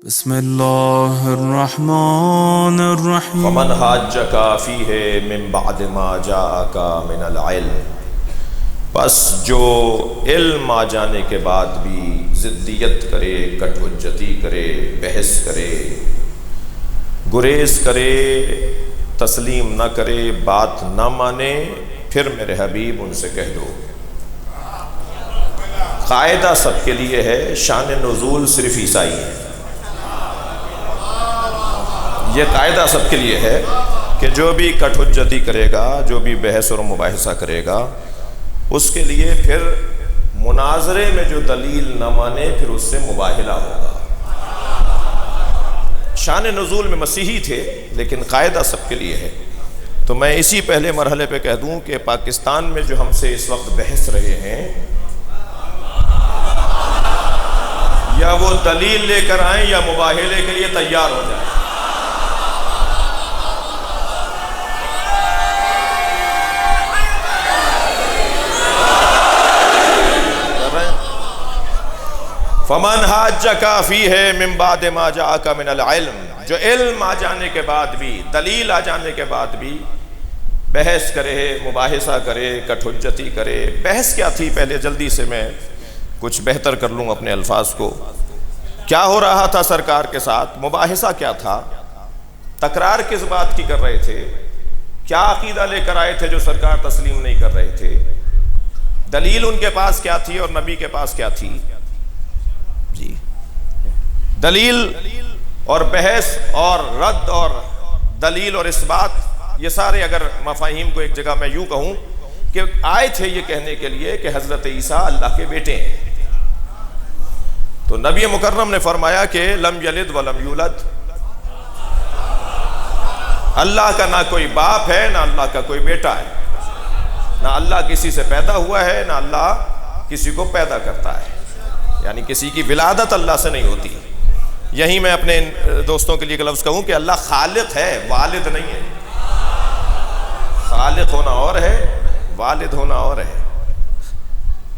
بسم اللہ الرحمن الرحیم فمن حاجک فیہ من بعد ما جاءک من العلم، پس جو علم آ جانے کے بعد بھی ضدیت کرے، کٹ حجتی کرے، بحث کرے، گریز کرے، تسلیم نہ کرے، بات نہ مانے، پھر میرے حبیب ان سے کہہ دو قاعدہ سب کے لیے ہے، شان نزول صرف عیسائی ہے۔ یہ قاعدہ سب کے لیے ہے کہ جو بھی کٹ حجتی کرے گا، جو بھی بحث اور مباحثہ کرے گا، اس کے لیے پھر مناظرے میں جو دلیل نہ مانے پھر اس سے مباہلہ ہوگا۔ شان نزول میں مسیحی تھے لیکن قاعدہ سب کے لیے ہے۔ تو میں اسی پہلے مرحلے پہ کہہ دوں کہ پاکستان میں جو ہم سے اس وقت بحث رہے ہیں، یا وہ دلیل لے کر آئیں یا مباہلے کے لیے تیار ہو جائیں۔ فمن حاجک فیہ من بعد ما جاءک من العلم، جو علم آ جانے کے بعد بھی، دلیل آ جانے کے بعد بھی بحث کرے، مباحثہ کرے، کٹ حجتی کرے۔ بحث کیا تھی؟ پہلے جلدی سے میں کچھ بہتر کر لوں اپنے الفاظ کو۔ کیا ہو رہا تھا سرکار کے ساتھ؟ مباحثہ کیا تھا؟ تکرار کس بات کی کر رہے تھے؟ کیا عقیدہ لے کر آئے تھے جو سرکار تسلیم نہیں کر رہے تھے؟ دلیل ان کے پاس کیا تھی اور نبی کے پاس کیا تھی؟ جی، دلیل اور بحث اور رد اور دلیل اور اثبات، یہ سارے اگر مفاہیم کو ایک جگہ میں یوں کہوں کہ آئے تھے یہ کہنے کے لیے کہ حضرت عیسیٰ اللہ کے بیٹے ہیں۔ تو نبی مکرم نے فرمایا کہ لم یلد ولم یولد، اللہ کا نہ کوئی باپ ہے نہ اللہ کا کوئی بیٹا ہے، نہ اللہ کسی سے پیدا ہوا ہے نہ اللہ کسی کو پیدا کرتا ہے، یعنی کسی کی ولادت اللہ سے نہیں ہوتی۔ یہی میں اپنے دوستوں کے لیے ایک لفظ کہوں کہ اللہ خالق ہے، والد نہیں ہے۔ خالق ہونا اور ہے، والد ہونا اور ہے۔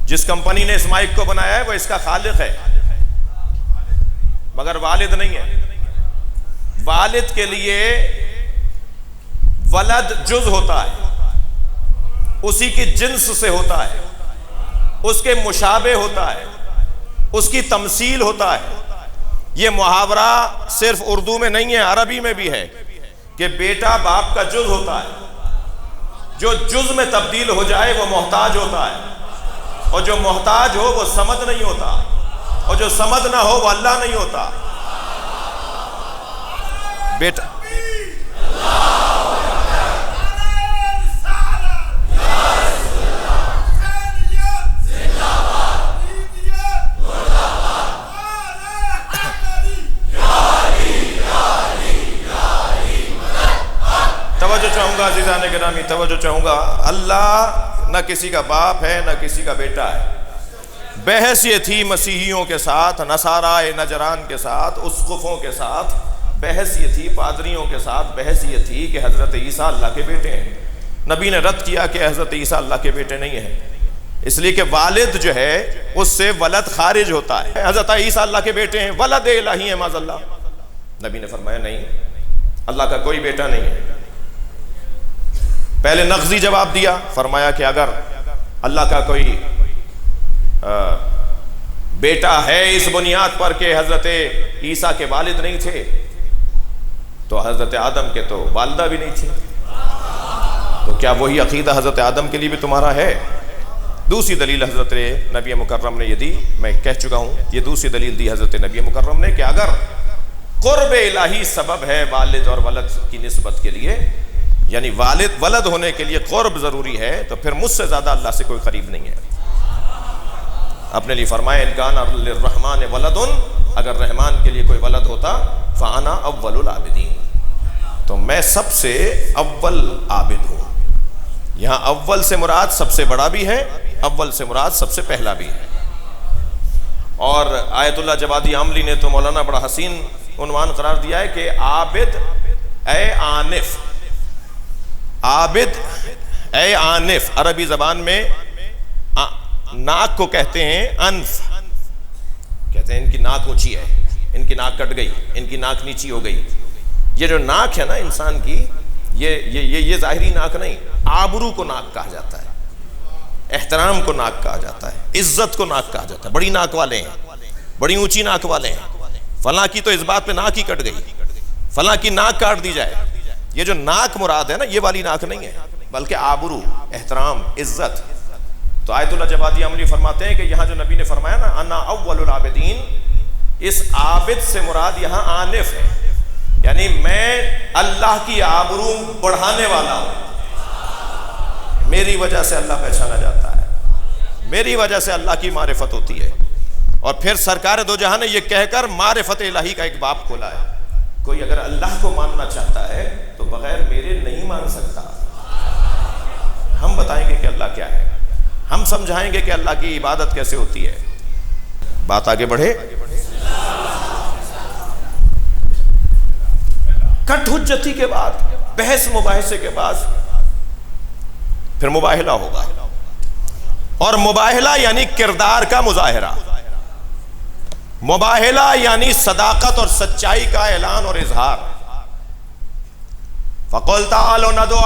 جس کمپنی نے اس مائک کو بنایا ہے وہ اس کا خالق ہے، مگر والد نہیں ہے۔ والد کے لیے ولد جز ہوتا ہے، اسی کی جنس سے ہوتا ہے، اس کے مشابہ ہوتا ہے، اس کی تمثیل ہوتا ہے۔ یہ محاورہ صرف اردو میں نہیں ہے، عربی میں بھی ہے کہ بیٹا باپ کا جز ہوتا ہے۔ جو جز میں تبدیل ہو جائے وہ محتاج ہوتا ہے، اور جو محتاج ہو وہ سمد نہیں ہوتا، اور جو سمد نہ ہو وہ اللہ نہیں ہوتا۔ بیٹا توجہ چاہوں گا عزیزان گرامی، توجہ چاہوں گا، اللہ نہ کسی کا باپ ہے نہ کسی کا بیٹا ہے۔ بحث یہ تھی مسیحیوں کے ساتھ، نصارائے نجران کے ساتھ، اسقفوں کے ساتھ بحث یہ تھی، پادریوں کے ساتھ بحث یہ تھی کہ حضرت عیسیٰ اللہ کے بیٹے ہیں۔ نبی نے رد کیا کہ حضرت عیسیٰ اللہ کے بیٹے نہیں ہیں، اس لیے کہ والد جو ہے اس سے ولد خارج ہوتا ہے۔ حضرت عیسیٰ اللہ کے بیٹے ہیں، ولد الہی ہے معاذ اللہ۔ نبی نے فرمایا نہیں، اللہ کا کوئی بیٹا نہیں ہے۔ پہلے نقضی جواب دیا، فرمایا کہ اگر اللہ کا کوئی بیٹا ہے اس بنیاد پر کہ حضرت عیسیٰ کے والد نہیں تھے تو حضرت آدم کے تو والدہ بھی نہیں تھی، تو کیا وہی عقیدہ حضرت آدم کے لیے بھی تمہارا ہے؟ دوسری دلیل حضرت نبی مکرم نے یہ دی، میں کہہ چکا ہوں، یہ دوسری دلیل دی حضرت نبی مکرم نے کہ اگر قرب الہی سبب ہے والد اور ولد کی نسبت کے لیے، یعنی والد ولد ہونے کے لیے قرب ضروری ہے، تو پھر مجھ سے زیادہ اللہ سے کوئی قریب نہیں ہے۔ اپنے لیے فرمائے ان کان للرحمن ولد، اگر رحمان کے لیے کوئی ولد ہوتا فانا اول العابدین، تو میں سب سے اول عابد ہوں۔ یہاں اول سے مراد سب سے بڑا بھی ہے، اول سے مراد سب سے پہلا بھی ہے۔ اور آیت اللہ جوادی عاملی نے تو مولانا بڑا حسین عنوان قرار دیا ہے کہ عابد اے عانف، عابد اے عانف، عربی زبان میں ناک کو کہتے ہیں انف، کہتے ہیں ان کی ناک اونچی ہے، ان کی ناک کٹ گئی، ان کی ناک نیچی ہو گئی. یہ جو ناک ہے نا انسان کی، یہ ظاہری ناک نہیں، آبرو کو ناک کہا جاتا ہے، احترام کو ناک کہا جاتا ہے، عزت کو ناک کہا جاتا ہے. بڑی ناک والے ہیں، بڑی اونچی ناک والے ہیں، فلاں کی تو اس بات پہ ناک ہی کٹ گئی، فلاں کی ناک کاٹ دی جائے. یہ جو ناک مراد ہے نا، یہ والی ناک نہیں ہے، بلکہ آبرو، احترام، عزت. تو آیت اللہ جوادی عملی فرماتے ہیں کہ یہاں جو نبی نے فرمایا نا انا اول العابدین، اس عابد سے مراد یہاں عانف ہے، یعنی میں اللہ کی آبرو بڑھانے والا ہوں. میری وجہ سے اللہ پہچانا جاتا ہے، میری وجہ سے اللہ کی معرفت ہوتی ہے. اور پھر سرکار دو جہاں نے یہ کہہ کر معرفت الہی کا ایک باب کھولا ہے. کوئی اگر اللہ کو ماننا چاہتا ہے تو بغیر میرے نہیں مان سکتا. ہم بتائیں گے کہ اللہ کیا ہے، ہم سمجھائیں گے کہ اللہ کی عبادت کیسے ہوتی ہے. بات آگے بڑھے. کٹ حجتی کے بعد، بحث مباحثے کے بعد پھر مباہلہ ہوگا. اور مباہلہ یعنی کردار کا مظاہرہ، مباہلہ یعنی صداقت اور سچائی کا اعلان اور اظہار. فَقُلْ تَعَالُوا نَدْعُ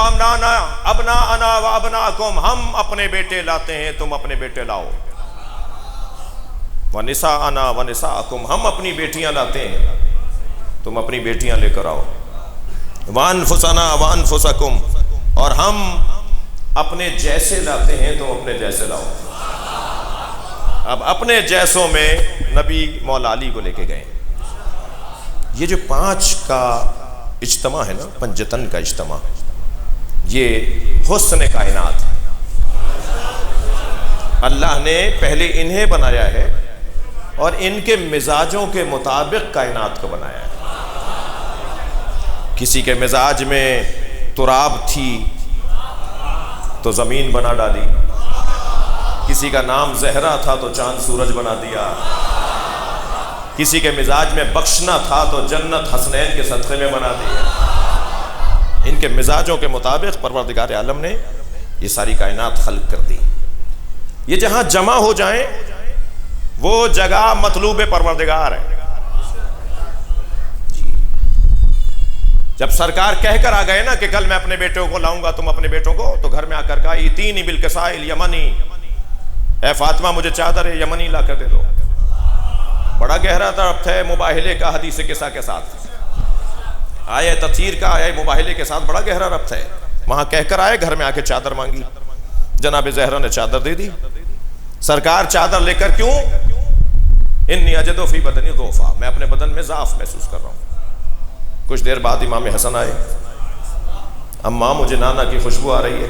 أَبْنَاءَنَا وَأَبْنَاءَكُمْ، ہم اپنے بیٹے لاتے ہیں، تم اپنے بیٹے لاؤ. وَنِسَاءَنَا وَنِسَاءَكُمْ، ہم اپنی بیٹیاں لاتے ہیں، تم اپنی بیٹیاں لے کر آؤ. وَأَنفُسَنَا وَأَنفُسَكُمْ، اور ہم اپنے جیسے لاتے ہیں، تم اپنے جیسے لاؤ. اب اپنے جیسوں میں نبی مولا علی کو لے کے گئے. یہ جو 5 کا اجتماع ہے نا، پنجتن کا اجتماع، یہ حسن کائنات ہے. اللہ نے پہلے انہیں بنایا ہے اور ان کے مزاجوں کے مطابق کائنات کو بنایا ہے. کسی کے مزاج میں تراب تھی تو زمین بنا ڈالی، کسی کا نام زہرا تھا تو چاند سورج بنا دیا، کسی کے مزاج میں بخشنا تھا تو جنت حسنین کے صدقے میں بنا دیا. ان کے مزاجوں کے مطابق پروردگار عالم نے یہ ساری کائنات خلق کر دی. یہ جہاں جمع ہو جائیں وہ جگہ مطلوب پروردگار ہے. جب سرکار کہہ کر آ گئے نا کہ کل میں اپنے بیٹوں کو لاؤں گا، تم اپنے بیٹوں کو، تو گھر میں آ کر کہا ایتینی بالکساء الیمنی، اے فاطمہ مجھے چادر یمنی لا کر دے دو. بڑا گہرا ربط ہے مباہلے کا حدیث قصہ کے ساتھ، آئے تطہیر کا آئے مباہلے کے ساتھ بڑا گہرا ربط ہے. وہاں کہہ کر آئے، گھر میں آ کے چادر مانگی، جناب زہرا نے چادر دے دی. سرکار چادر لے کر کیوں؟ انی اجد فی بدنی ضعفا، میں اپنے بدن میں ضعف محسوس کر رہا ہوں. کچھ دیر بعد امام حسن آئے، اماں مجھے نانا کی خوشبو آ رہی ہے.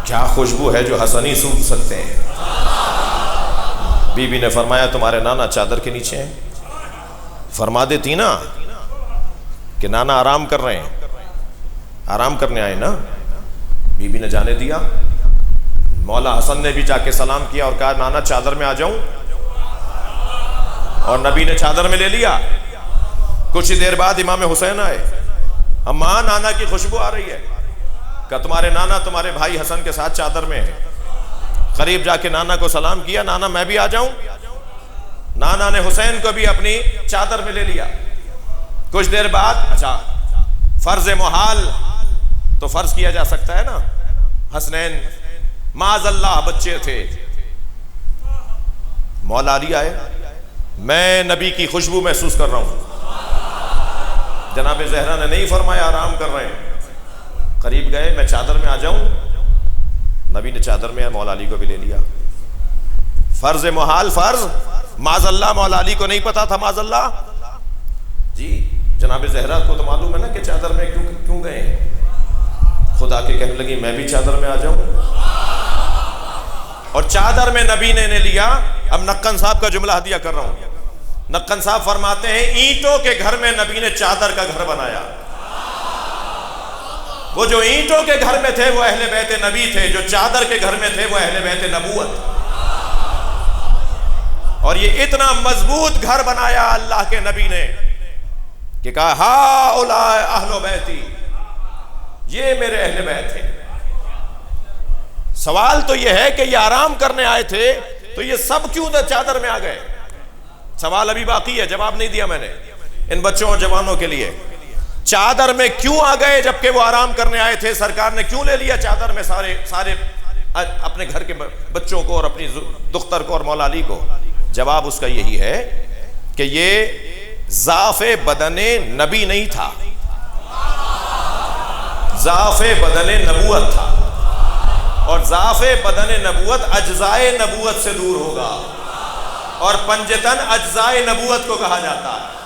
کیا خوشبو ہے جو حسن ہی سونگھ سکتے ہیں. بی بی نے فرمایا تمہارے نانا چادر کے نیچے ہیں. فرما دیتی نا کہ نانا آرام کر رہے ہیں، آرام کرنے آئے نا. بی بی نے جانے دیا. مولا حسن نے بھی جا کے سلام کیا اور کہا نانا چادر میں آ جاؤں، اور نبی نے چادر میں لے لیا. کچھ ہی دیر بعد امام حسین آئے، اماں نانا کی خوشبو آ رہی ہے. کہ تمہارے نانا تمہارے بھائی حسن کے ساتھ چادر میں ہے. قریب جا کے نانا کو سلام کیا، نانا میں بھی آ جاؤں. نانا نے حسین کو بھی اپنی چادر میں لے لیا. کچھ دیر بعد اچھا فرض محال تو فرض کیا جا سکتا ہے نا، حسنین معاذ اللہ بچے تھے. مولا علی آئے، میں نبی کی خوشبو محسوس کر رہا ہوں. جناب زہرا نے نہیں فرمایا آرام کر رہے ہیں. قریب گئے، میں چادر میں آ جاؤں. نبی نے چادر میں مولا علی کو بھی لے لیا. فرض محال فرض، معاذ اللہ مولا علی کو نہیں پتا تھا. معاذ اللہ جی جناب زہرا کو تو معلوم ہے نا کہ چادر میں کیوں گئے ہیں. خدا کے کہنے لگی میں بھی چادر میں آ جاؤں. اور چادر میں نبی نے لیا. اب نقن صاحب کا جملہ ہدیہ کر رہا ہوں. نقن صاحب فرماتے ہیں اینٹوں کے گھر میں نبی نے چادر کا گھر بنایا. وہ جو اینٹوں کے گھر میں تھے وہ اہل بیت نبی تھے، جو چادر کے گھر میں تھے وہ اہل بیت نبوت. اور یہ اتنا مضبوط گھر بنایا اللہ کے نبی نے کہ کہا ہؤلاء اہل بیتی، یہ میرے اہل بیت ہیں. سوال تو یہ ہے کہ یہ آرام کرنے آئے تھے تو یہ سب کیوں چادر میں آ گئے؟ سوال ابھی باقی ہے، جواب نہیں دیا میں نے ان بچوں اور جوانوں کے لیے۔ چادر میں کیوں آ گئے جبکہ وہ آرام کرنے آئے تھے؟ سرکار نے کیوں لے لیا چادر میں سارے اپنے گھر کے بچوں کو اور اپنی دختر کو اور مولا علی کو؟ جواب اس کا یہی ہے کہ یہ ضعف بدن نبی نہیں تھا، ضعف بدن نبوت تھا، اور ضعف بدن نبوت اجزائے نبوت سے دور ہوگا، اور پنجتن اجزائے نبوت کو کہا جاتا ہے۔